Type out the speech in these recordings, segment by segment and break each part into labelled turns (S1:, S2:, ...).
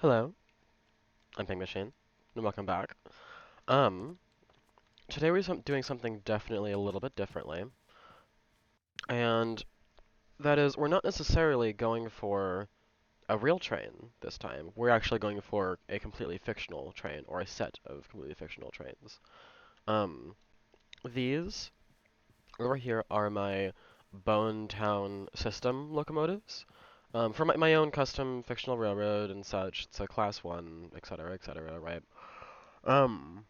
S1: Hello, I'm Ping Machine, and welcome back. Um, Today we're doing something definitely a little bit differently, and that is we're not necessarily going for a real train this time. We're actually going for a completely fictional train, or a set of completely fictional trains. Um, these over here are my Bone Town system locomotives. For my own custom fictional railroad and such. It's a class 1, etc., right? Um,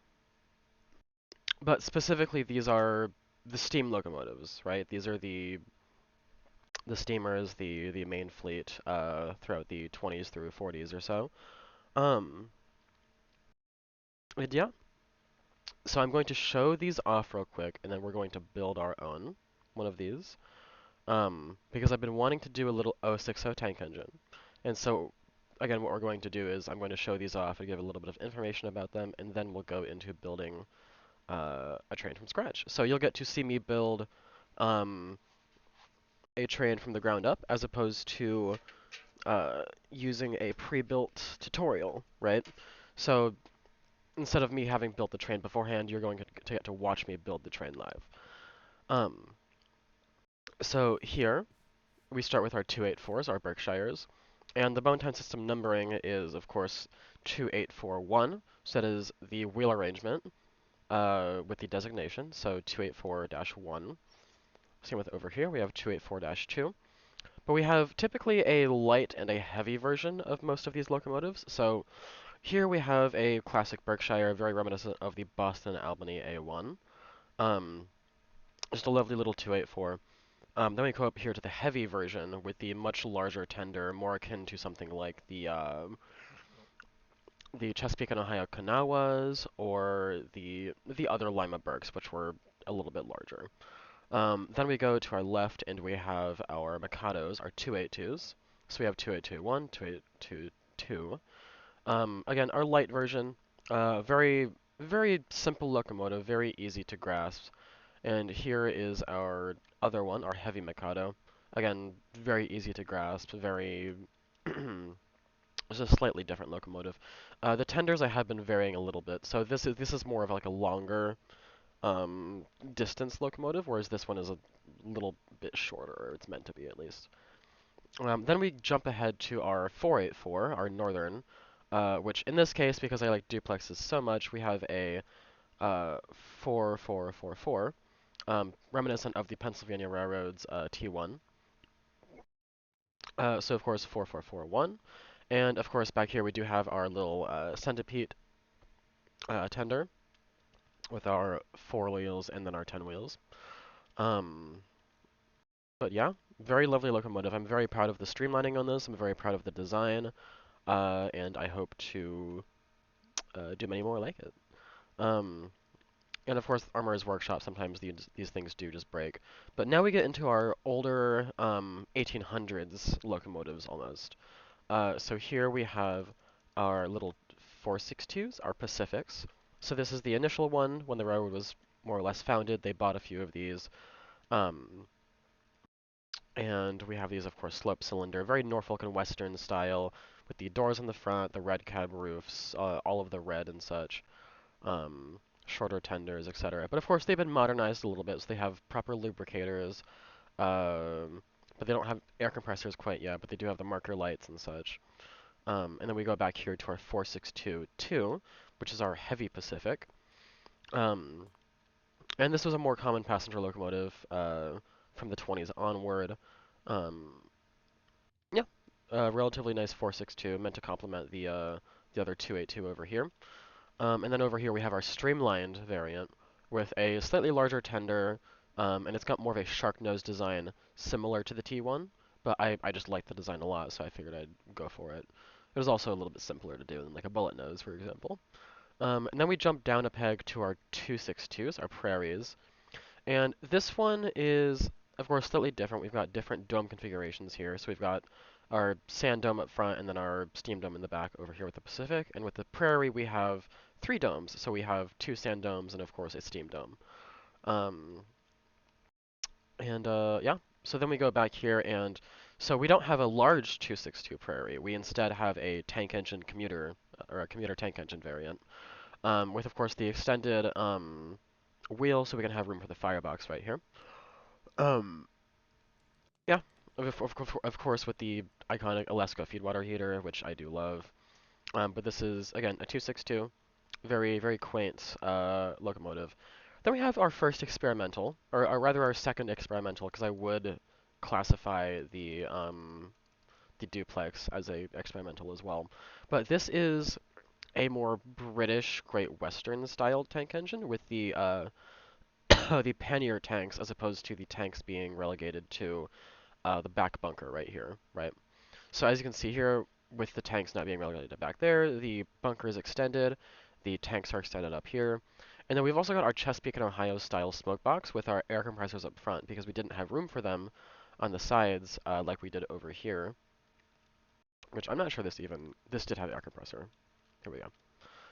S1: But specifically, these are the steam locomotives, right? These are the steamers, the main fleet throughout the 20s through 40s or so. Um, and yeah, so I'm going to show these off real quick, and then we're going to build our own one of these. Because I've been wanting to do a little 060 tank engine, and so again, what we're going to do is I'm going to show these off and give a little bit of information about them, and then we'll go into building a train from scratch. So you'll get to see me build. Um, a train from the ground up as opposed to using a pre-built tutorial, right? So instead of me having built the train beforehand, you're going to get to watch me build the train live. Um, so here we start with our 284s, our Berkshires, and the bone time system numbering is, of course, 2841. So that is the wheel arrangement with the designation, so 284-1. Same with over here, we have 284-2. But we have typically a light and a heavy version of most of these locomotives. So here we have a classic Berkshire, very reminiscent of the Boston Albany A1. Um, just a lovely little 284. Then we go up here to the heavy version with the much larger tender, more akin to something like the Chesapeake and Ohio Kanawas or the other Lima Berks, which were a little bit larger. Then we go to our left and we have our Mikados, our 282s. So we have 2821, 2822. Again, our light version, very, very simple locomotive, very easy to grasp. And here is our other one, our heavy Mikado. Again, very easy to grasp, very, it's a slightly different locomotive. The tenders I have been varying a little bit. So this is more of like a longer um, distance locomotive, whereas this one is a little bit shorter, or it's meant to be at least. Then we jump ahead to our 484, our northern, which in this case, because I like duplexes so much, we have a 4444, reminiscent of the Pennsylvania Railroad's T1. So of course 4441, and of course back here we do have our little centipede tender with our 4 wheels and then our 10 wheels. Um, But yeah, very lovely locomotive. I'm very proud of the streamlining on this. I'm very proud of the design, and I hope to do many more like it. Um, and of course, Armorer's Workshop, sometimes these things do just break. But now we get into our older 1800s locomotives almost. So here we have our little 462s, our Pacifics. So this is the initial one when the railroad was more or less founded. They bought a few of these. Um, And we have these, of course, slope cylinder, very Norfolk and Western style, with the doors on the front, the red cab roofs, all of the red and such, um, shorter tenders, etc. But of course, they've been modernized a little bit, so they have proper lubricators, but they don't have air compressors quite yet, but they do have the marker lights and such. And then we go back here to our 462-2, which is our heavy Pacific. Um, and this was a more common passenger locomotive from the 20s onward. Um, yeah, relatively nice 462, meant to complement the other 282 over here. And then over here we have our streamlined variant with a slightly larger tender, and it's got more of a shark nose design similar to the T1, but I just like the design a lot, so I figured I'd go for it. It was also a little bit simpler to do than like a bullet nose, for example. And then we jump down a peg to our 262s, our prairies. And this one is, of course, slightly different. We've got different dome configurations here. So we've got our sand dome up front and then our steam dome in the back over here with the Pacific. And with the Prairie, we have 3 domes. So we have 2 sand domes and, of course, a steam dome. Um, and yeah, so then we go back here and So we don't have a large 262 Prairie. We instead have a tank engine commuter, or a commuter tank engine variant, with of course the extended wheel, so we can have room for the firebox right here. Um, yeah, of course with the iconic Alesco feed water heater, which I do love. But this is again a 262, very very quaint locomotive. Then we have our first experimental, or rather our second experimental, because I would classify the duplex as a experimental as well. But this is a more British Great Western style tank engine with the the pannier tanks as opposed to the tanks being relegated to the back bunker right here, right? So as you can see here, with the tanks not being relegated back there, the bunker is extended, the tanks are extended up here, and then we've also got our Chesapeake and Ohio style smoke box with our air compressors up front because we didn't have room for them on the sides like we did over here, which I'm not sure this did have air compressor. Here we go.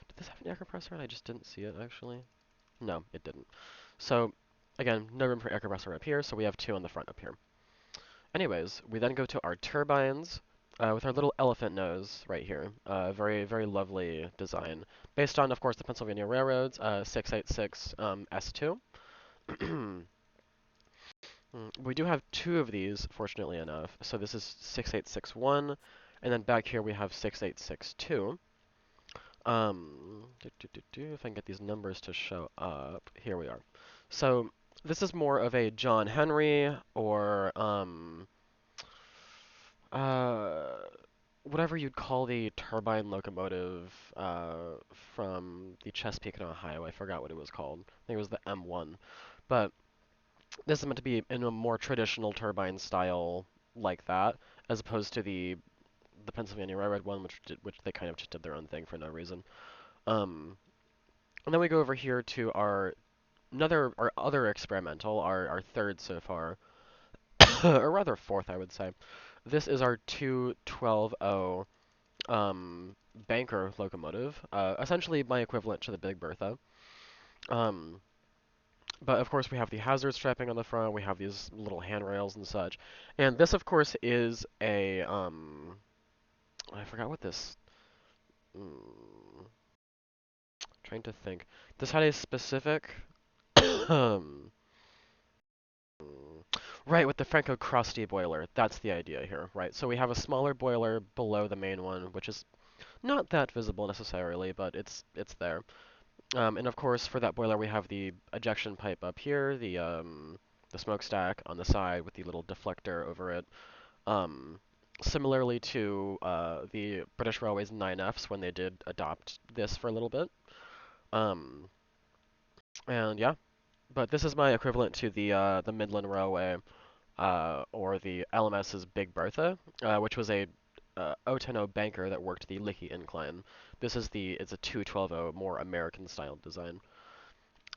S1: Did this have an air compressor and I just didn't see it actually? No, it didn't. So again, no room for air compressor up here, so we have two on the front up here. Anyways, we then go to our turbines with our little elephant nose right here. Very, very lovely design. Based on, of course, the Pennsylvania Railroad's 686 S2. We do have two of these, fortunately enough. So this is 6861, and then back here we have 6862. If I can get these numbers to show up. Here we are. So this is more of a John Henry or uh, whatever you'd call the turbine locomotive from the Chesapeake in Ohio. I forgot what it was called. I think it was the M1. But this is meant to be in a more traditional turbine style like that, as opposed to the Pennsylvania Railroad one, which they kind of just did their own thing for no reason. Um, and then we go over here to our other experimental, our third so far, or rather fourth, I would say. This is our 2120 banker locomotive, essentially my equivalent to the Big Bertha. Um, but of course we have the hazard strapping on the front, we have these little handrails and such. And this of course is a I forgot what this trying to think. This had a specific um right, with the Franco Crusty boiler. That's the idea here, right? So we have a smaller boiler below the main one, which is not that visible necessarily, but it's there. And of course, for that boiler, we have the ejection pipe up here, the smokestack on the side with the little deflector over it. Um, Similarly to the British Railways 9Fs when they did adopt this for a little bit. Um, and yeah, but this is my equivalent to the Midland Railway or the LMS's Big Bertha, which was a 010 banker that worked the Lickey incline. It's a 212 more American style design.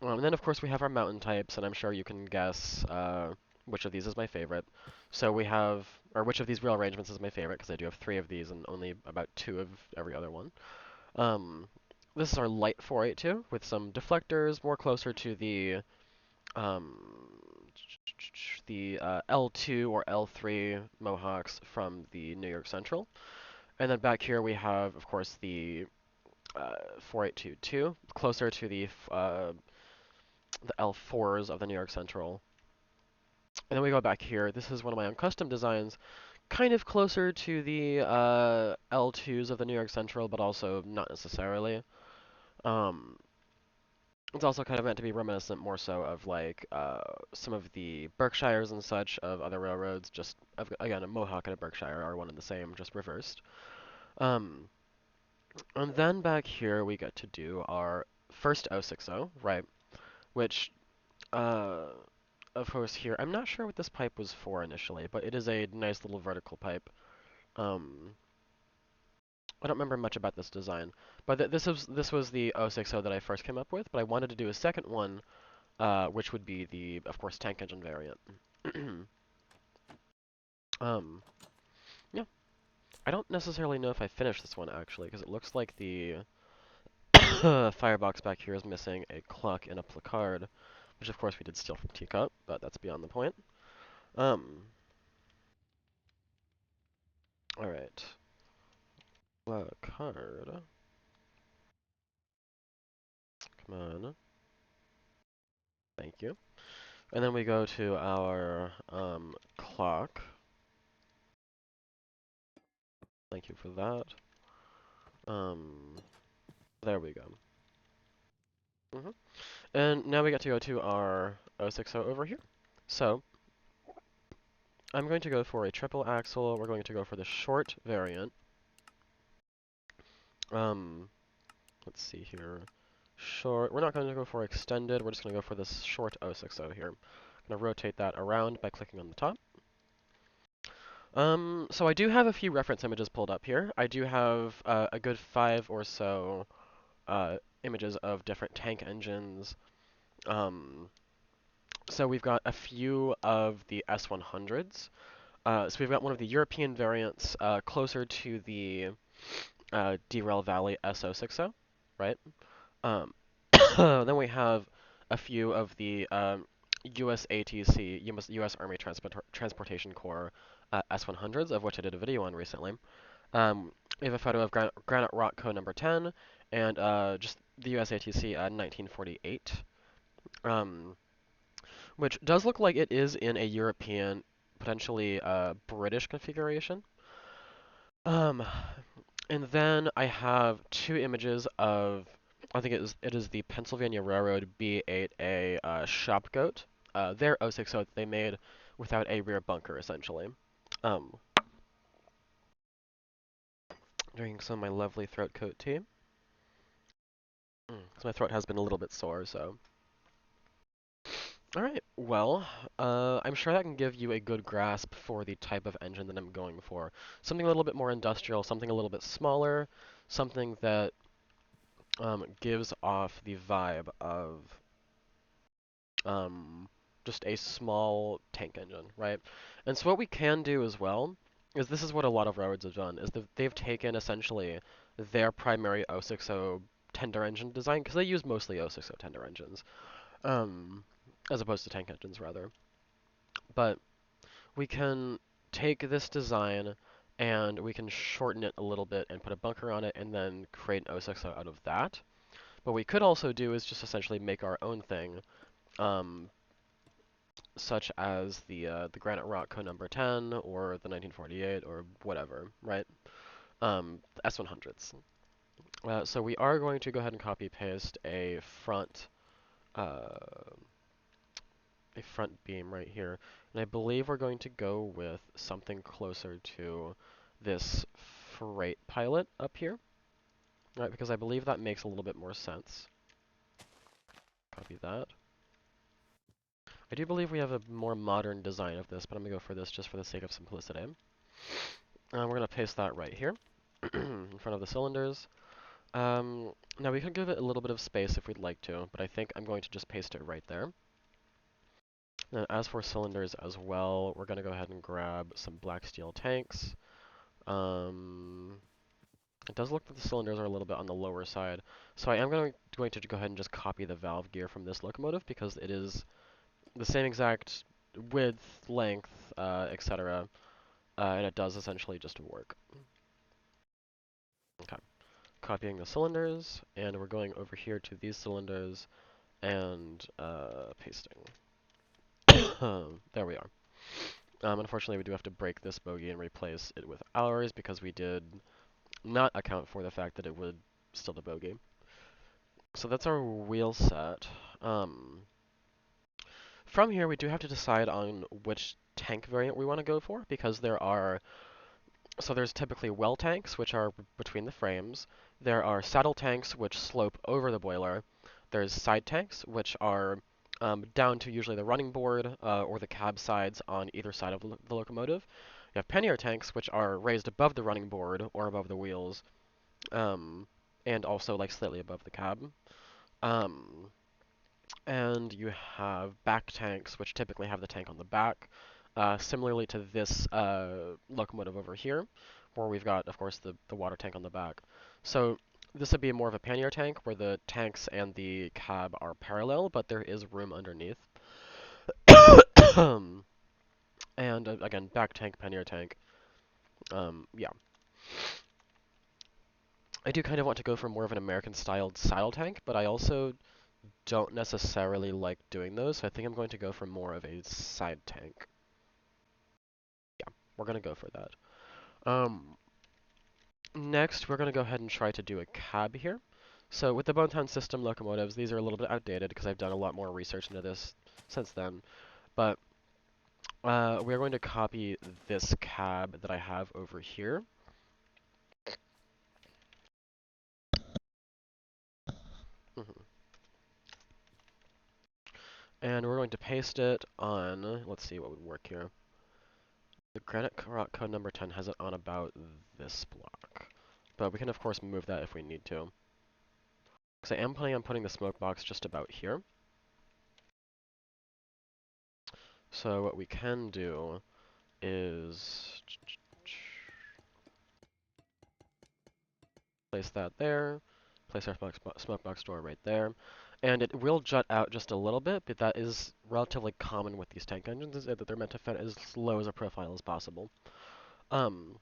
S1: And then of course we have our mountain types, and I'm sure you can guess which of these is my favorite. So we have, or which of these rail arrangements is my favorite, because I do have three of these and only about two of every other one. Um, this is our light 482 with some deflectors, more closer to um, the L2 or L3 Mohawks from the New York Central. And then back here we have, of course, the 4822, closer to the L4s of the New York Central. And then we go back here. This is one of my own custom designs, kind of closer to the L2s of the New York Central, but also not necessarily. Um, it's also kind of meant to be reminiscent more so of like some of the Berkshires and such of other railroads. Just again, a Mohawk and a Berkshire are one and the same, just reversed. Um, and then back here we get to do our first 060, right? Which uh, of course here, I'm not sure what this pipe was for initially, but it is a nice little vertical pipe. Um, I don't remember much about this design, but this was the 060 that I first came up with, but I wanted to do a second one, which would be the, of course, tank engine variant. um, yeah, I don't necessarily know if I finished this one actually, because it looks like the firebox back here is missing a cluck and a placard, which of course we did steal from Teacup, but that's beyond the point. Um, All right. Card. Come on. Thank you. And then we go to our clock. Thank you for that. Um, there we go. And now we get to go to our 060 over here. So I'm going to go for a triple axle. We're going to go for the short variant. Um, let's see here. Short. We're not going to go for extended. We're just going to go for this short 060 here. I'm going to rotate that around by clicking on the top. So I do have a few reference images pulled up here. I do have a good 5 or so images of different tank engines. So we've got a few of the S100s. So we've got one of the European variants closer to the Derail Valley S060, right? Um, then we have a few of the USATC, US Army Transportation Corps S100s, of which I did a video on recently. We have a photo of Granite Rock Code number 10, and just the USATC 1948, which does look like it is in a European, potentially British configuration. Um, and then I have two images of, I think it is the Pennsylvania Railroad B8A shop goat. Their 060 that they made without a rear bunker, essentially. Um, Drinking some of my lovely throat coat tea. Because my throat has been a little bit sore, so. Alright, well, I'm sure that can give you a good grasp for the type of engine that I'm going for. Something a little bit more industrial, something a little bit smaller, something that gives off the vibe of just a small tank engine, right? And so what we can do as well is this is what a lot of railroads have done, is that they've taken essentially their primary 060 tender engine design, because they use mostly 060 tender engines, as opposed to tank engines, rather. But we can take this design and we can shorten it a little bit and put a bunker on it and then create an 060 out of that. What we could also do is just essentially make our own thing, um, such as the Granite Rock Code number 10 or the 1948 or whatever, right? S100s. So we are going to go ahead and copy paste uh, a front beam right here. And I believe we're going to go with something closer to this freight pilot up here, right? Because I believe that makes a little bit more sense. Copy that. I do believe we have a more modern design of this, but I'm going to go for this just for the sake of simplicity. We're going to paste that right here in front of the cylinders. Now we could give it a little bit of space if we'd like to, but I think I'm going to just paste it right there. And as for cylinders as well, we're going to go ahead and grab some black steel tanks. It does look that the cylinders are a little bit on the lower side, so I am going to go ahead and just copy the valve gear from this locomotive because it is the same exact width, length, etc., and it does essentially just work. Okay, copying the cylinders, and we're going over here to these cylinders and pasting. There we are. Unfortunately, we do have to break this bogie and replace it with ours because we did not account for the fact that it would still the bogey. So that's our wheel set. From here, we do have to decide on which tank variant we want to go for because there's typically well tanks, which are between the frames. There are saddle tanks, which slope over the boiler. There's side tanks, which are down to usually the running board or the cab sides on either side of the locomotive. You have pannier tanks, which are raised above the running board or above the wheels, and also like slightly above the cab. Um, and you have back tanks, which typically have the tank on the back, similarly to this locomotive over here, where we've got, of course, the water tank on the back. So this would be more of a pannier tank, where the tanks and the cab are parallel, but there is room underneath. And again, back tank, pannier tank. Yeah. I do kind of want to go for more of an American-styled saddle tank, but I also don't necessarily like doing those, so I think I'm going to go for more of a side tank. Yeah, we're going to go for that. Next, we're going to go ahead and try to do a cab here. So with the Bonetown system locomotives, these are a little bit outdated because I've done a lot more research into this since then. But we're going to copy this cab that I have over here. Mhm. And we're going to paste it on, let's see what would work here. The granite rock code number 10 has it on about this block. But we can of course move that if we need to. Because I am planning on putting the smoke box just about here. So what we can do is place that there, place our smoke box door right there, and it will jut out just a little bit, but that is relatively common with these tank engines, is that they're meant to fit as low as a profile as possible. Um,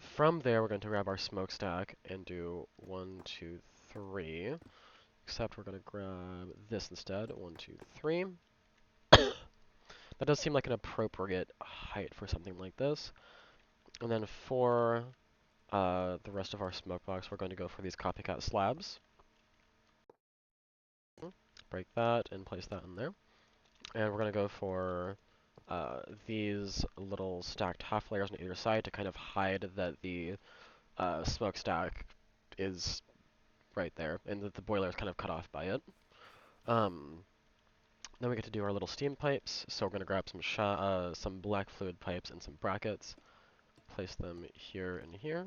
S1: from there, we're going to grab our smokestack and do 1, 2, 3. Except we're going to grab this instead. 1, 2, 3. That does seem like an appropriate height for something like this. And then for the rest of our smoke box, we're going to go for these copycat slabs. Break that and place that in there. And we're going to go for these little stacked half layers on either side to kind of hide that the smokestack is right there and that the boiler is kind of cut off by it. Then we get to do our little steam pipes. So we're going to grab some black fluid pipes and some brackets. Place them here and here.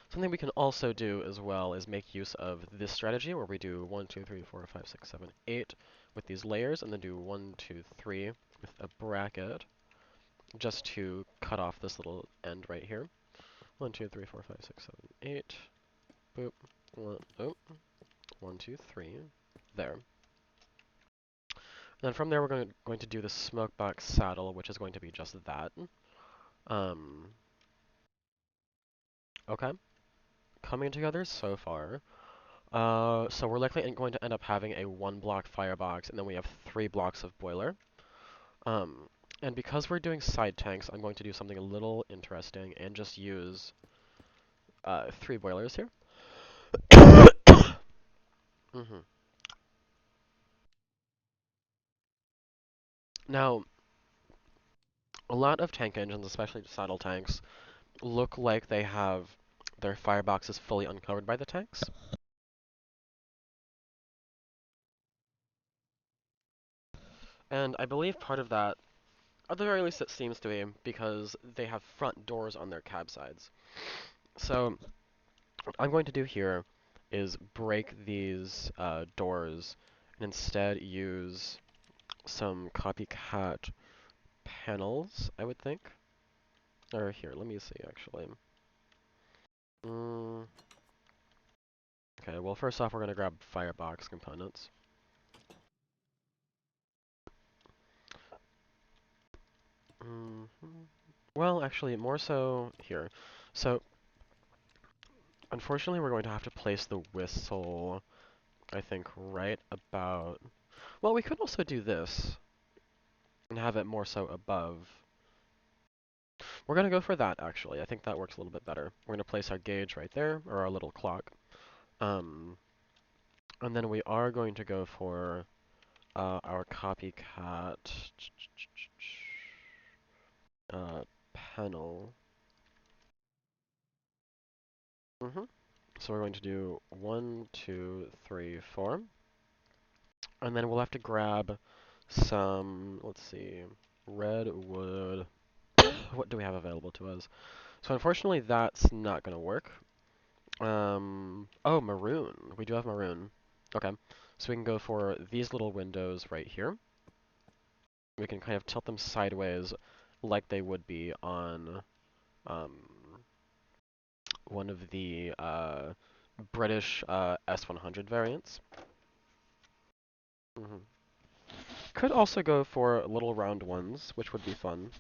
S1: Something we can also do as well is make use of this strategy where we do 1, 2, 3, 4, 5, 6, 7, 8 with these layers, and then do 1, 2, 3 with a bracket just to cut off this little end right here. 1, 2, 3, 4, 5, 6, 7, 8. Boop. 1, 2, 3. There. And then from there, we're going to do the smoke box saddle, which is going to be just that. Um, okay. Coming together so far. So we're likely going to end up having a 1-block firebox, and then we have 3 blocks of boiler. And because we're doing side tanks, I'm going to do something a little interesting and just use 3 boilers here. hmm Now, a lot of tank engines, especially saddle tanks, look like they have their fireboxes fully uncovered by the tanks. And I believe part of that, at the very least it seems to be, because they have front doors on their cab sides. So what I'm going to do here is break these doors and instead use some copycat panels, I would think. Or here, let me see actually. Mm, okay, well first off we're going to grab firebox components. Mm -hmm. Well, actually, more so here. So, unfortunately, we're going to have to place the whistle, I think, right about... Well, we could also do this and have it more so above. We're going to go for that, actually. I think that works a little bit better. We're going to place our gauge right there, or our little clock. And then we are going to go for our copycat panel. So we're going to do 1, 2, 3, 4. And then we'll have to grab some, let's see, red wood. What do we have available to us? So unfortunately, that's not going to work. Oh, maroon. We do have maroon. Okay. So we can go for these little windows right here. We can kind of tilt them sideways like they would be on um, one of the British S100 variants. Mm-hmm. Could also go for little round ones, which would be fun.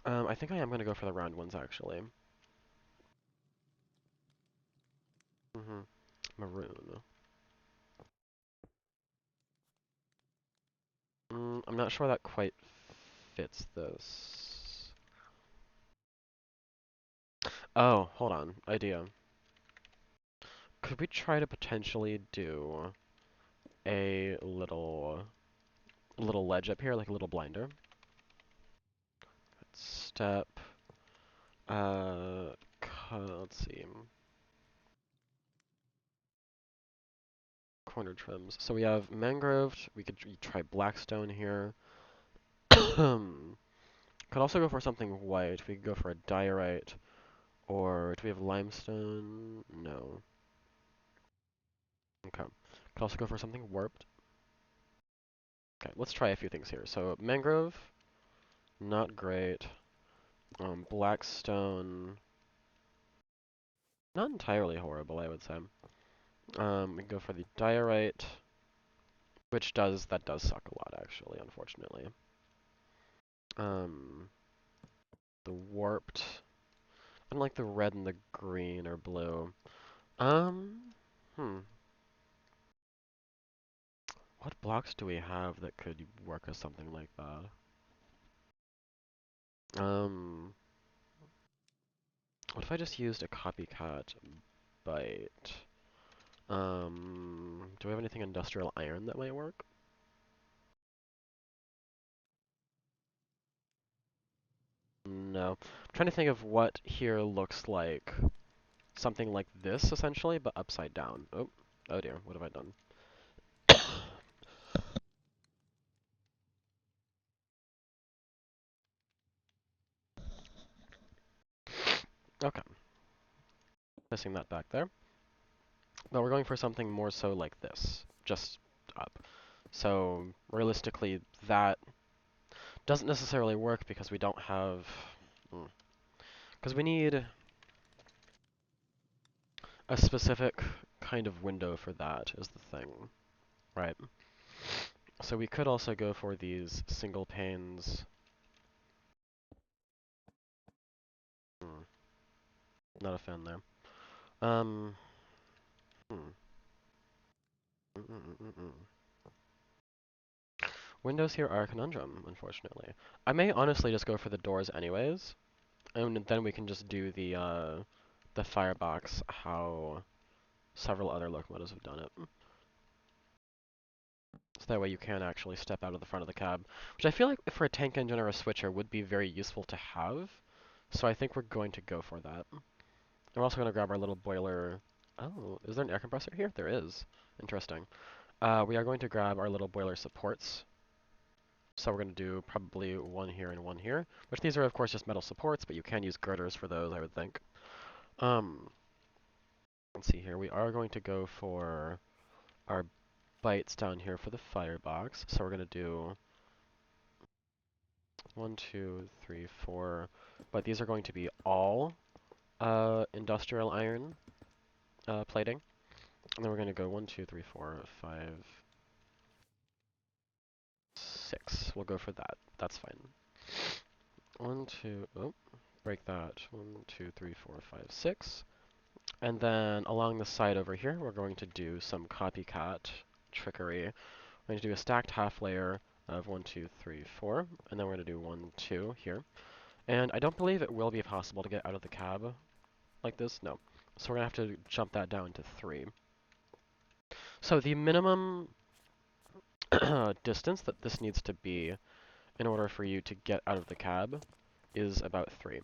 S1: I think I am going to go for the round ones, actually. Maroon. I'm not sure that quite fits this. Oh, hold on. Idea. Could we try to potentially do a little ledge up here, like a little blinder? Step. Uh, let's see. Corner trims. So we have mangroved. We could try blackstone here. Could also go for something white. We could go for a diorite. Or do we have limestone? No. Okay. Could also go for something warped. Okay, let's try a few things here. So mangrove, not great. Blackstone, not entirely horrible, I would say. We can go for the diorite, which does suck a lot, actually, unfortunately. Um, the warped, I don't like the red and the green or blue. Um, hmm. What blocks do we have that could work as something like that? What if I just used a copycat bite? Do we have anything industrial iron that might work? No. I'm trying to think of what here looks like something like this, essentially, but upside down. Oh, oh dear, what have I done? Okay, missing that back there. But we're going for something more so like this, just up. So realistically, that doesn't necessarily work because we don't have... Because we need a specific kind of window for that, is the thing, right? So we could also go for these single panes. Hmm, not a fan there. Um, hmm. Mm -mm -mm -mm. Windows here are a conundrum, unfortunately. I may honestly just go for the doors anyways, and then we can just do the firebox how several other locomotives have done it. So that way you can actually step out of the front of the cab, which I feel like for a tank engine or a switcher would be very useful to have. So I think we're going to go for that. We're also going to grab our little boiler. Oh, is there an air compressor here? There is. Interesting. We are going to grab our little boiler supports. So we're going to do probably one here and one here, which these are of course just metal supports, but you can use girders for those, I would think. Um, let's see here. We are going to go for our bites down here for the firebox. So we're going to do 1, 2, 3, 4, but these are going to be all industrial iron plating. And then we're going to go 1, 2, 3, 4, 5, 6. We'll go for that. That's fine. 1, 2, oh, break that. 1, 2, 3, 4, 5, 6. And then along the side over here, we're going to do some copycat trickery. We're going to do a stacked half layer of 1, 2, 3, 4, and then we're going to do 1, 2 here. And I don't believe it will be possible to get out of the cab like this. No. So we're going to have to jump that down to 3. So the minimum distance that this needs to be in order for you to get out of the cab is about 3,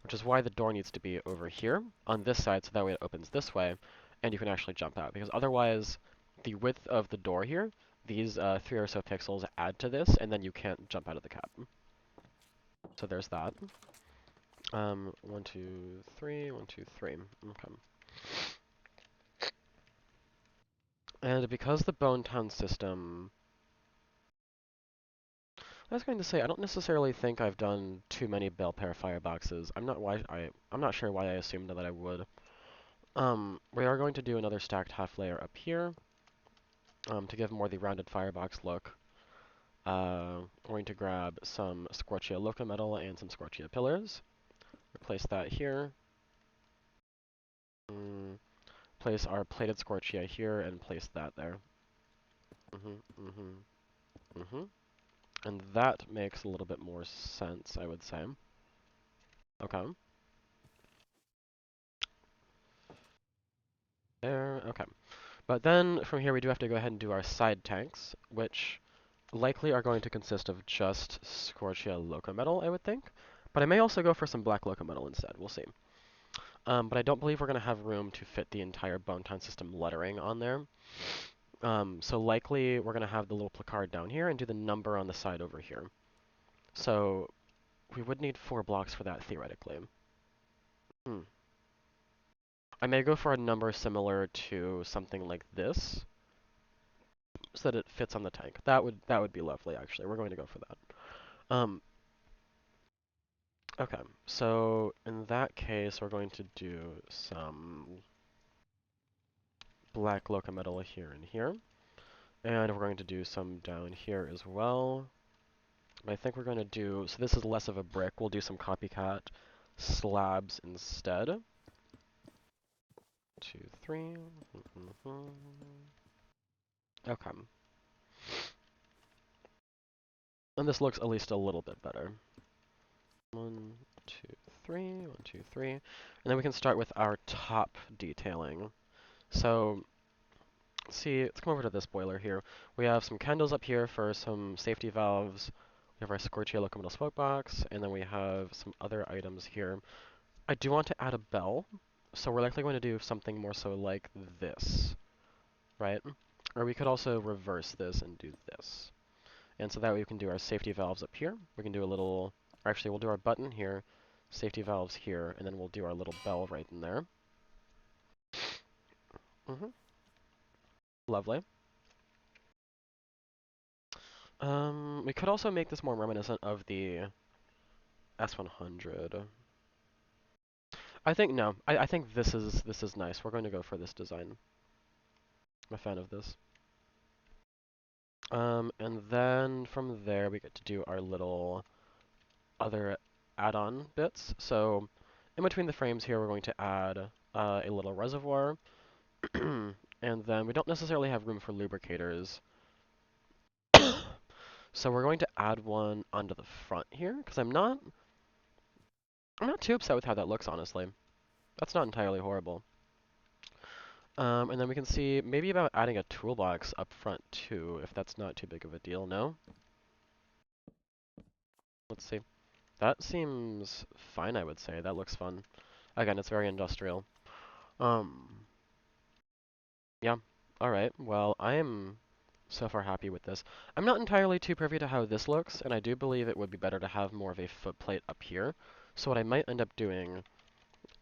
S1: which is why the door needs to be over here on this side, so that way it opens this way, and you can actually jump out. Because otherwise, the width of the door here, these 3 or so pixels add to this, and then you can't jump out of the cab. So there's that. 1, 2, 3, 1, 2, 3. Okay. And because the Bone Town system, I was going to say I don't necessarily think I've done too many Belpaire fireboxes. I'm not sure why I assumed that I would. We are going to do another stacked half layer up here. to give more the rounded firebox look. I'm going to grab some Scorchia Locometal and some Scorchia pillars. Replace that here. Mm, place our plated Scorchia here and place that there. And that makes a little bit more sense, I would say. Okay. There, okay. But then from here we do have to go ahead and do our side tanks, which likely are going to consist of just Scorchia Locometal, I would think. But I may also go for some black Locometal instead, we'll see. But I don't believe we're going to have room to fit the entire Bone Town system lettering on there. So likely we're going to have the little placard down here and do the number on the side over here. So we would need 4 blocks for that, theoretically. Hmm. I may go for a number similar to something like this, so that it fits on the tank. That would be lovely, actually. We're going to go for that. Um, okay, so in that case, we're going to do some black locometal here and here. And we're going to do some down here as well. I think we're going to do, so this is less of a brick, we'll do some copycat slabs instead. 2, 3. Okay. And this looks at least a little bit better. 1, 2, 3, 1, 2, 3. And then we can start with our top detailing. So, let's come over to this boiler here. We have some candles up here for some safety valves. We have our Scorchia Locomotive smoke box, and then we have some other items here. I do want to add a bell, so we're likely going to do something more so like this, right? Or we could also reverse this and do this. And so that way we can do our safety valves up here. We can do a little, or actually we'll do our button here, safety valves here, and then we'll do our little bell right in there. Lovely. We could also make this more reminiscent of the S100. I think no. I think this is nice. We're going to go for this design. I'm a fan of this. And then from there we get to do our little other add-on bits. So in between the frames here, we're going to add a little reservoir, and then we don't necessarily have room for lubricators. So we're going to add one onto the front here, because I'm not too upset with how that looks, honestly. That's not entirely horrible. And then we can see maybe about adding a toolbox up front too, if that's not too big of a deal, no? Let's see. That seems fine, I would say. That looks fun. Again, it's very industrial. Um, yeah. Alright, well, I am so far happy with this. I'm not entirely too privy to how this looks, and I do believe it would be better to have more of a footplate up here. So what I might end up doing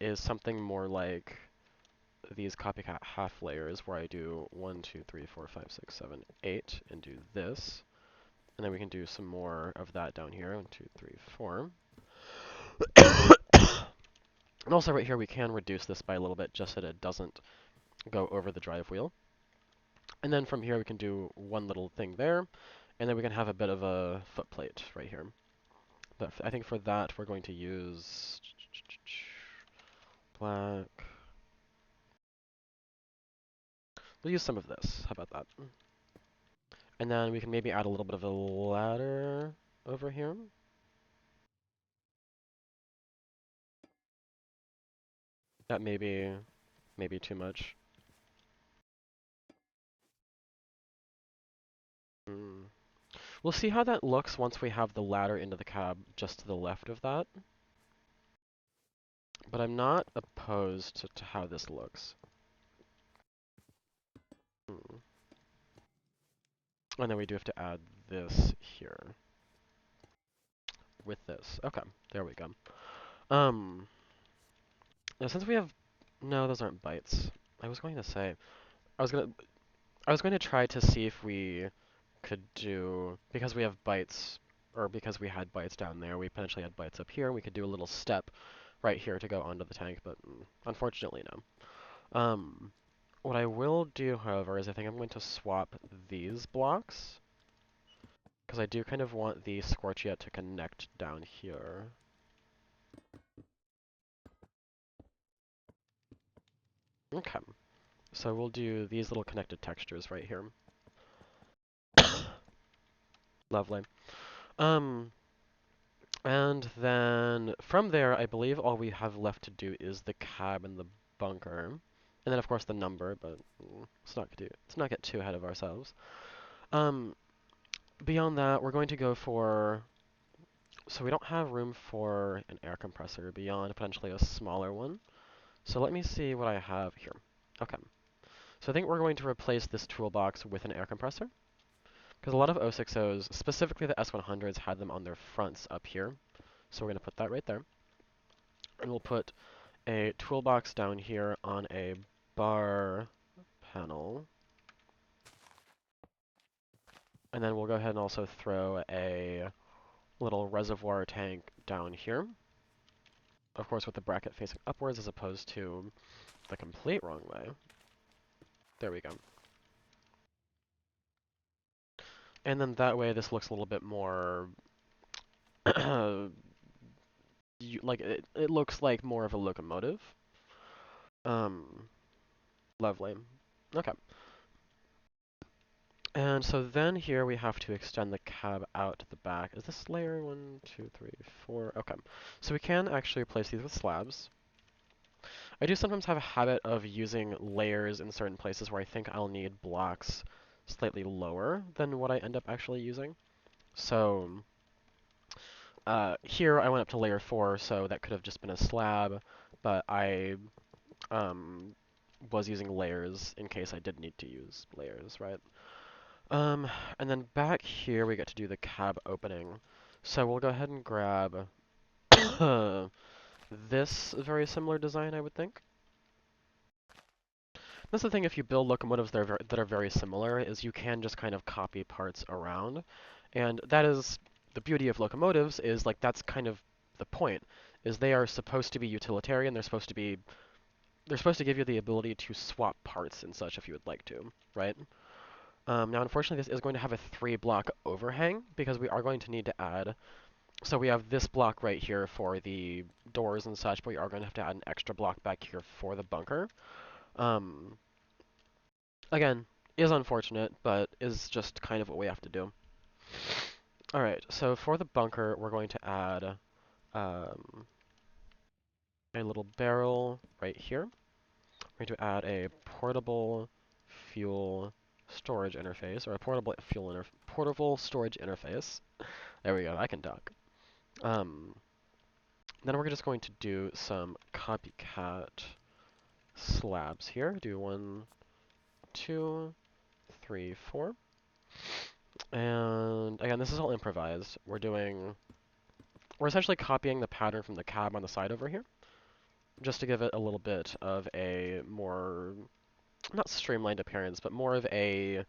S1: is something more like these copycat half layers where I do 1, 2, 3, 4, 5, 6, 7, 8 and do this. And then we can do some more of that down here. 1, 2, 3, 4. And also right here we can reduce this by a little bit just so that it doesn't go over the drive wheel. And then from here we can do one little thing there, and then we can have a bit of a footplate right here. But I think for that we're going to use black. We'll use some of this. How about that? And then we can maybe add a little bit of a ladder over here. That may be maybe too much. Mm. We'll see how that looks once we have the ladder into the cab just to the left of that. But I'm not opposed to how this looks. Mm. And then we do have to add this here. With this. Okay, there we go. Now since we have, no, those aren't bytes. I was going to say, I was gonna, I was going to try to see if we could do, because we have bytes, or because we had bytes down there, we potentially had bytes up here. We could do a little step right here to go onto the tank, but unfortunately no. What I will do, however, is I think I'm going to swap these blocks, because I do kind of want the Scorchia to connect down here. Okay, so we'll do these little connected textures right here. Lovely. Um, and then from there, I believe all we have left to do is the cab and the bunker. And then, of course, the number, but let's not get too ahead of ourselves. Um, Beyond that, we're going to go for... So we don't have room for an air compressor beyond potentially a smaller one. So let me see what I have here. Okay. So I think we're going to replace this toolbox with an air compressor, because a lot of O60s, specifically the S100s, had them on their fronts up here. So we're going to put that right there. And we'll put a toolbox down here on a bar panel. And then we'll go ahead and also throw a little reservoir tank down here. Of course, with the bracket facing upwards as opposed to the complete wrong way. There we go. And then that way this looks a little bit more... like, it looks like more of a locomotive. Um, Lovely. Okay. And so then here we have to extend the cab out to the back. Is this layer 1, 2, 3, 4? Okay. So we can actually replace these with slabs. I do sometimes have a habit of using layers in certain places where I think I'll need blocks slightly lower than what I end up actually using. So here I went up to layer 4, so that could have just been a slab, but I was using layers in case I did need to use layers, right? And then back here we get to do the cab opening. So we'll go ahead and grab this very similar design, I would think. That's the thing, if you build locomotives that are very similar, is you can just kind of copy parts around. And that is the beauty of locomotives, is like that's kind of the point, is they are supposed to be utilitarian, they're supposed to give you the ability to swap parts and such if you would like to, right? Now, unfortunately, this is going to have a 3-block overhang because we are going to need to add. So we have this block right here for the doors and such, but we are going to have to add an extra block back here for the bunker. Um, Again, is unfortunate, but is just kind of what we have to do. All right, so for the bunker, we're going to add um, a little barrel right here. We're going to add a portable fuel storage interface, or a portable storage interface. There we go, I can talk. Then we're just going to do some copycat slabs here. Do 1, 2, 3, 4. And again, this is all improvised. We're essentially copying the pattern from the cab on the side over here, just to give it a little bit of a more, not streamlined appearance, but more of a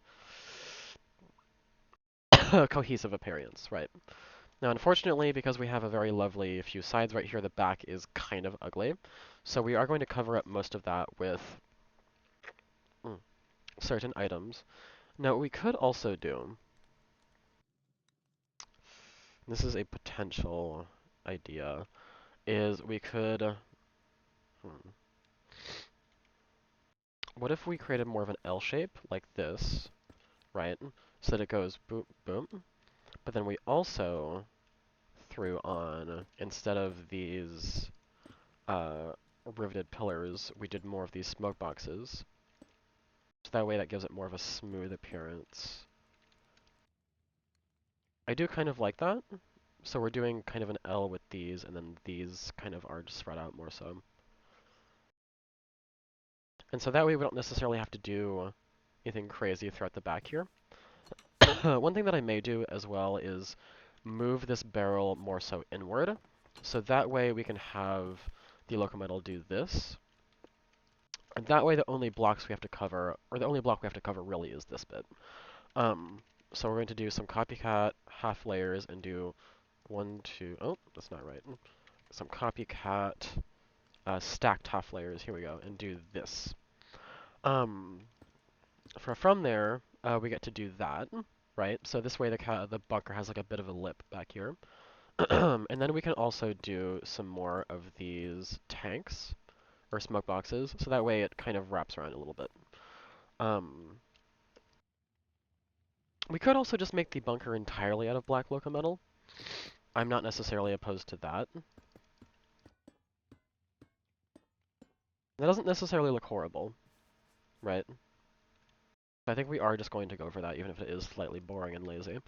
S1: cohesive appearance, right? Now, unfortunately, because we have a very lovely few sides right here, the back is kind of ugly. So we are going to cover up most of that with certain items. Now, what we could also do, this is a potential idea, is we could, what if we created more of an L shape, like this, right? So that it goes boom, boom, but then we also threw on, instead of these riveted pillars, we did more of these smoke boxes. So that way that gives it more of a smooth appearance. I do kind of like that. So we're doing kind of an L with these, and then these kind of are just spread out more so. And so that way we don't necessarily have to do anything crazy throughout the back here. One thing that I may do as well is move this barrel more so inward. So that way we can have the locomotive do this. And that way the only blocks we have to cover, or the only block we have to cover really is this bit. So we're going to do some copycat half layers and do 1, 2, oh, that's not right. Some copycat stacked half layers, here we go, and do this. Um, from there, we get to do that, right? So this way the bunker has like a bit of a lip back here. And then we can also do some more of these tanks or smoke boxes, so that way it kind of wraps around a little bit. Um, we could also just make the bunker entirely out of black locometal. I'm not necessarily opposed to that. That doesn't necessarily look horrible, right? I think we are just going to go for that, even if it is slightly boring and lazy.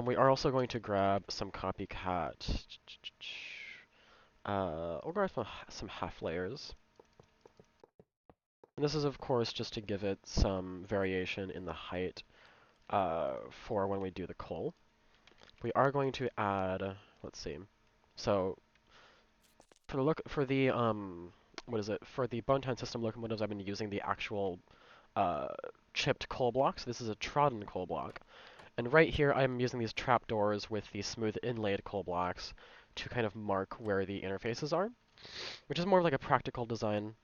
S1: We are also going to grab some copycat. We'll grab some half layers. And this is, of course, just to give it some variation in the height for when we do the coal. We are going to add, let's see. So for the what is it? For the Bone system locomotives, I've been using the actual uh, chipped coal blocks. This is a trodden coal block. And right here, I'm using these trapdoors with the smooth inlaid coal blocks to kind of mark where the interfaces are, which is more of like a practical design.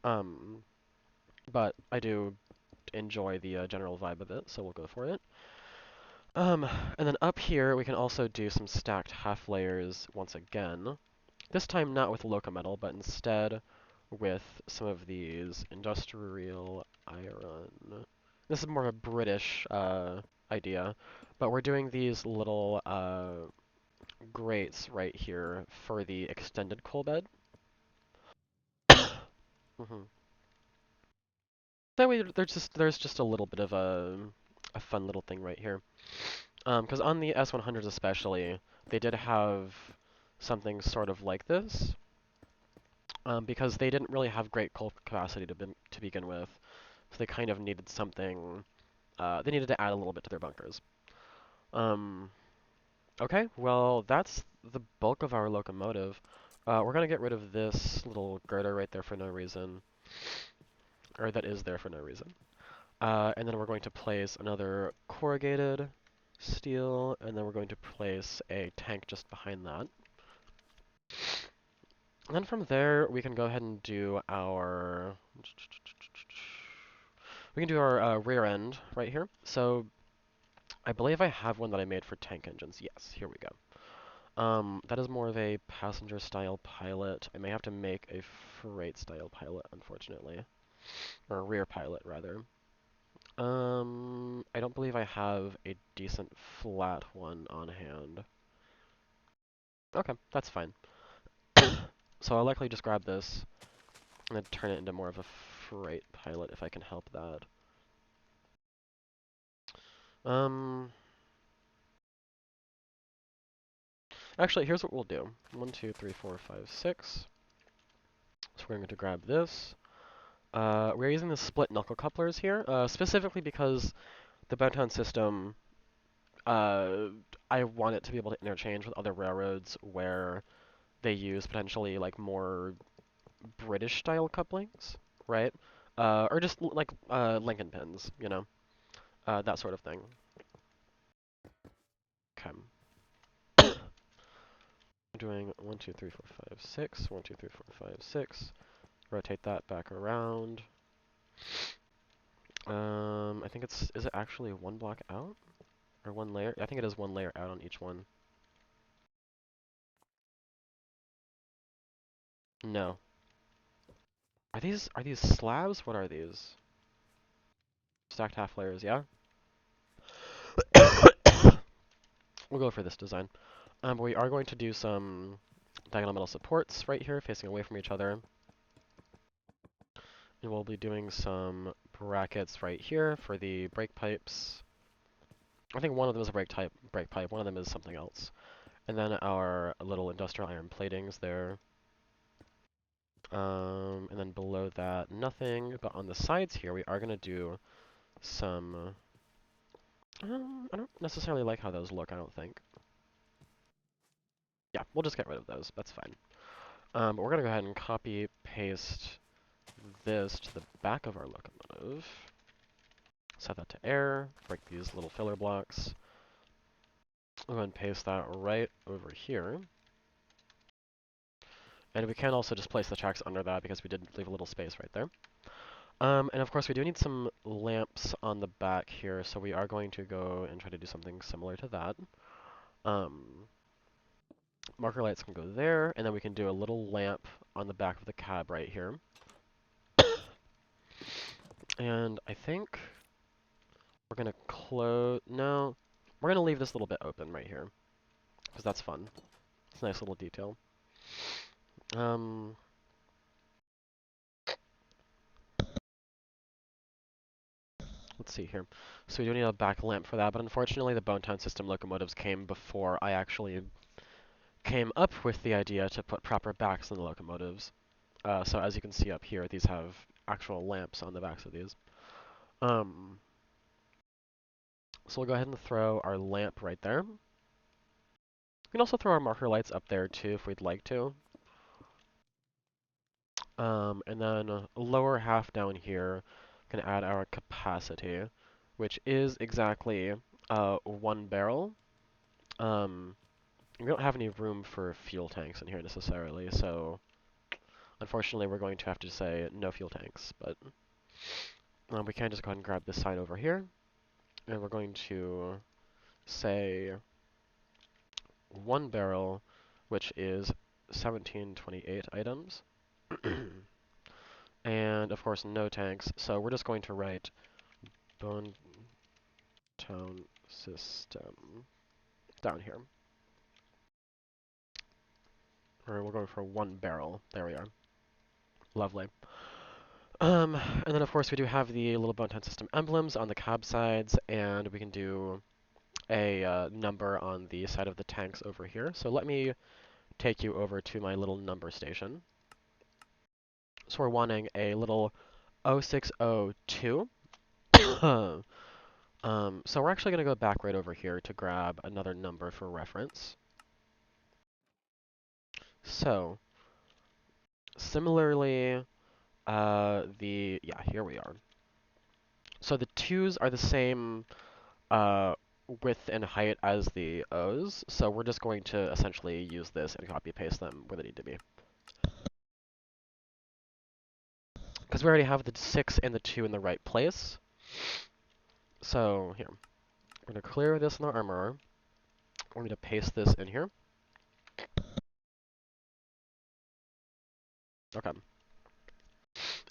S1: Um, but I do enjoy the general vibe of it, so we'll go for it. Um, and then up here, we can also do some stacked half layers once again. This time not with locometal, but instead with some of these industrial iron. This is more of a British idea, but we're doing these little grates right here for the extended coal bed. hmm That way, there's just a little bit of a fun little thing right here. Because on the S100s especially, they did have something sort of like this, because they didn't really have great coal capacity to begin with, so they kind of needed something. They needed to add a little bit to their bunkers. Um, okay, well that's the bulk of our locomotive. We're gonna get rid of this little girder right there for no reason, or that is there for no reason. And then we're going to place another corrugated steel, and then we're going to place a tank just behind that. And then from there, we can go ahead and do our rear end right here. So I believe I have one that I made for tank engines. Yes, here we go. That is more of a passenger style pilot. I may have to make a freight style pilot, unfortunately, or a rear pilot rather. I don't believe I have a decent flat one on hand. Okay, that's fine. So I'll likely just grab this and then turn it into more of a freight pilot if I can help that. Um, Actually, here's what we'll do. 1, 2, 3, 4, 5, 6. So we're going to grab this. We're using the split knuckle couplers here, specifically because the Benton system, uh, I want it to be able to interchange with other railroads where they use potentially like more British style couplings, right? Or just like Lincoln pins, you know, that sort of thing. Okay. I'm doing 1, 2, 3, 4, 5, 6. 1, 2, 3, 4, 5, 6. Rotate that back around. I think is it actually one block out? Or one layer? I think it is one layer out on each one. No. Are these slabs? What are these? Stacked half layers, yeah? We'll go for this design. We are going to do some diagonal metal supports right here, facing away from each other. And we'll be doing some brackets right here for the brake pipes. I think one of them is a brake pipe, one of them is something else. And then our little industrial iron platings there. And then below that, nothing. But on the sides here, we are going to do some... I don't necessarily like how those look, I don't think. Yeah, we'll just get rid of those. That's fine. But we're going to go ahead and copy, paste this to the back of our locomotive. Set that to air. Break these little filler blocks. We'll go ahead and paste that right over here. And we can also just place the tracks under that because we did leave a little space right there. And of course we do need some lamps on the back here, so we are going to go and try to do something similar to that. Um, Marker lights can go there, and then we can do a little lamp on the back of the cab right here. And I think we're gonna close, no, we're gonna leave this little bit open right here, because that's fun. It's a nice little detail. Um, let's see here. So we do need a back lamp for that, but unfortunately the Bonetown system locomotives came before I actually came up with the idea to put proper backs in the locomotives. So as you can see up here, these have actual lamps on the backs of these. Um, so we'll go ahead and throw our lamp right there. We can also throw our marker lights up there too if we'd like to. And then lower half down here, can add our capacity, which is exactly 1 barrel. We don't have any room for fuel tanks in here necessarily, so unfortunately we're going to have to say no fuel tanks, but we can just go ahead and grab this sign over here, and we're going to say 1 barrel, which is 1728 items. And of course no tanks, so we're just going to write Bone Town System down here. Or we'll go for 1 barrel. There we are. Lovely. And then of course we do have the little Bone Town System emblems on the cab sides, and we can do a number on the side of the tanks over here. So let me take you over to my little number station. So we're wanting a little 0602. So we're actually going to go back right over here to grab another number for reference. So, similarly, here we are. So the 2s are the same width and height as the O's, so we're just going to essentially use this and copy paste them where they need to be. Because we already have the 6 and the 2 in the right place. So, here. We're going to clear this in our armourer. We're going to paste this in here. Okay.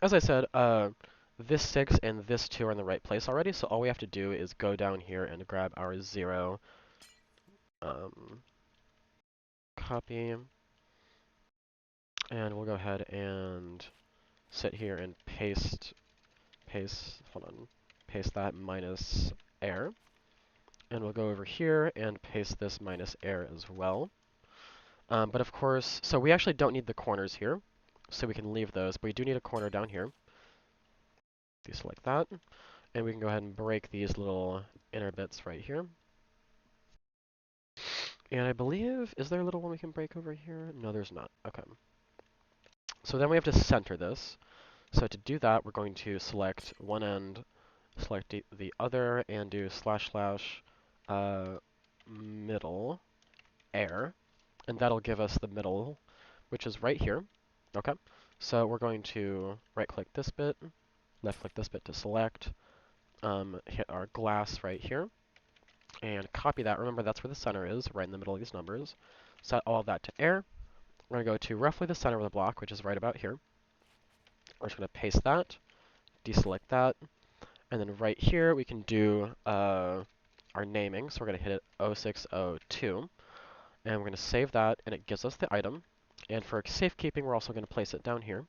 S1: As I said, this 6 and this 2 are in the right place already, so all we have to do is go down here and grab our 0, copy, and we'll go ahead and sit here and paste that minus air. And we'll go over here and paste this minus air as well. But of course, so we actually don't need the corners here, so we can leave those, but we do need a corner down here. Deselect that, and we can go ahead and break these little inner bits right here. And I believe, is there a little one we can break over here? No, there's not. Okay. So then we have to center this. So to do that, we're going to select one end, select the other, and do / middle air. And that'll give us the middle, which is right here. Okay. So we're going to right-click this bit, left-click this bit to select, hit our glass right here, and copy that. Remember, that's where the center is, right in the middle of these numbers. Set all of that to air. We're going to go to roughly the center of the block, which is right about here. We're just going to paste that, deselect that, and then right here we can do our naming. So we're going to hit it 0602, and we're going to save that, and it gives us the item. And for safekeeping, we're also going to place it down here.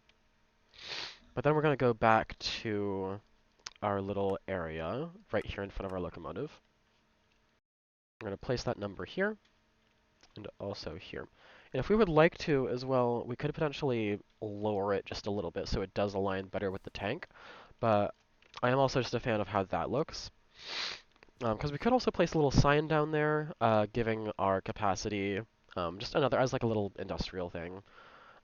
S1: But then we're going to go back to our little area right here in front of our locomotive. We're going to place that number here, and also here. And if we would like to as well, we could potentially lower it just a little bit so it does align better with the tank. But I am also just a fan of how that looks. Because we could also place a little sign down there, giving our capacity just another, as like a little industrial thing.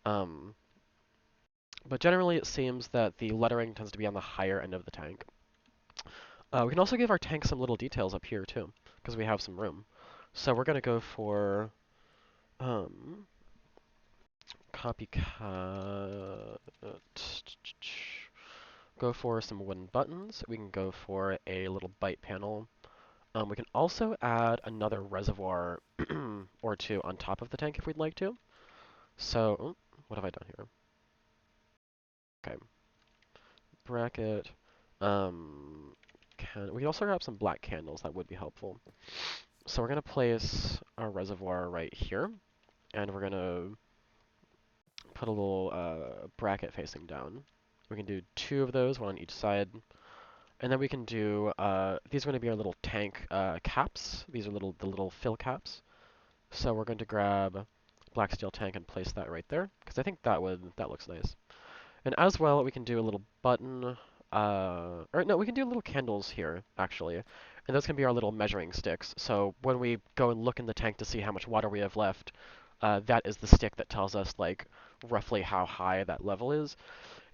S1: But generally it seems that the lettering tends to be on the higher end of the tank. We can also give our tank some little details up here too, because we have some room. So we're going to go for copycat. go for some wooden buttons. We can go for a little bite panel. We can also add another reservoir or two on top of the tank if we'd like to. So, what have I done here? Okay, bracket. Um, we can also grab some black candles, that would be helpful. So we're going to place our reservoir right here, and we're going to put a little bracket facing down. We can do two of those, one on each side. And then we can do, these are going to be our little tank caps. These are the little fill caps. So we're going to grab black steel tank and place that right there, because I think that looks nice. And as well, we can do a little button, or no, we can do little candles here, actually. And those can be our little measuring sticks. So when we go and look in the tank to see how much water we have left, that is the stick that tells us, like, roughly how high that level is.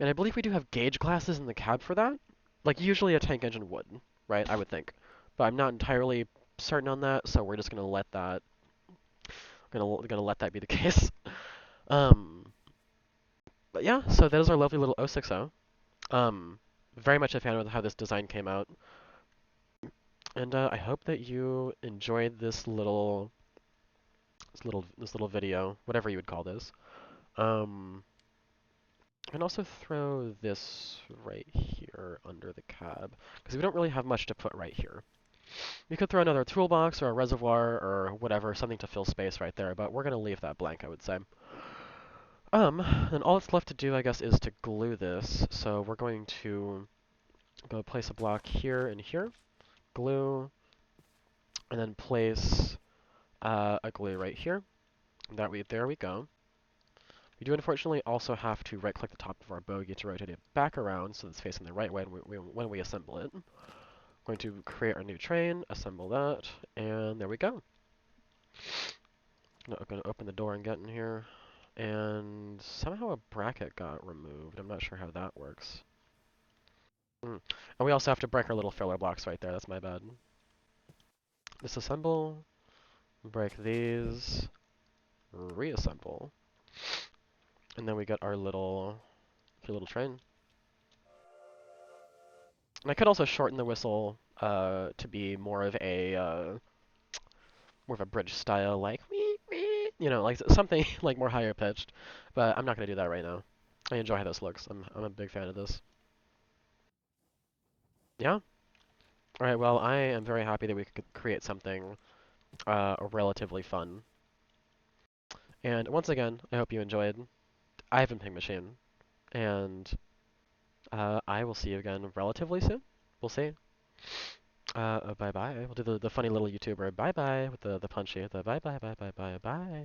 S1: And I believe we do have gauge glasses in the cab for that. Like, usually a tank engine would, right? I would think. But I'm not entirely certain on that, so we're just gonna let that gonna let that be the case. Um, but yeah, so that is our lovely little 060. Very much a fan of how this design came out, and I hope that you enjoyed this little video, whatever you would call this. Um, and also throw this right here under the cab, because we don't really have much to put right here. You could throw another toolbox or a reservoir or whatever, something to fill space right there, but we're going to leave that blank, I would say. Then all that's left to do, I guess, is to glue this. So we're going to go place a block here and here, glue, and then place a glue right here. There we go. We do unfortunately also have to right-click the top of our bogey to rotate it back around so it's facing the right way when we assemble it. Going to create our new train, assemble that, and there we go. I'm going to open the door and get in here. And somehow a bracket got removed. I'm not sure how that works. And we also have to break our little filler blocks right there. That's my bad. Disassemble, break these, reassemble, and then we get our little train. And I could also shorten the whistle to be more of a bridge style, like you know, like something like more higher pitched. But I'm not gonna do that right now. I enjoy how this looks. I'm a big fan of this. Yeah. All right. Well, I am very happy that we could create something relatively fun. And once again, I hope you enjoyed. I've been Ping Machine, and I will see you again relatively soon. We'll see. Bye bye. We'll do the funny little YouTuber bye bye with the punchy the bye bye bye bye bye bye.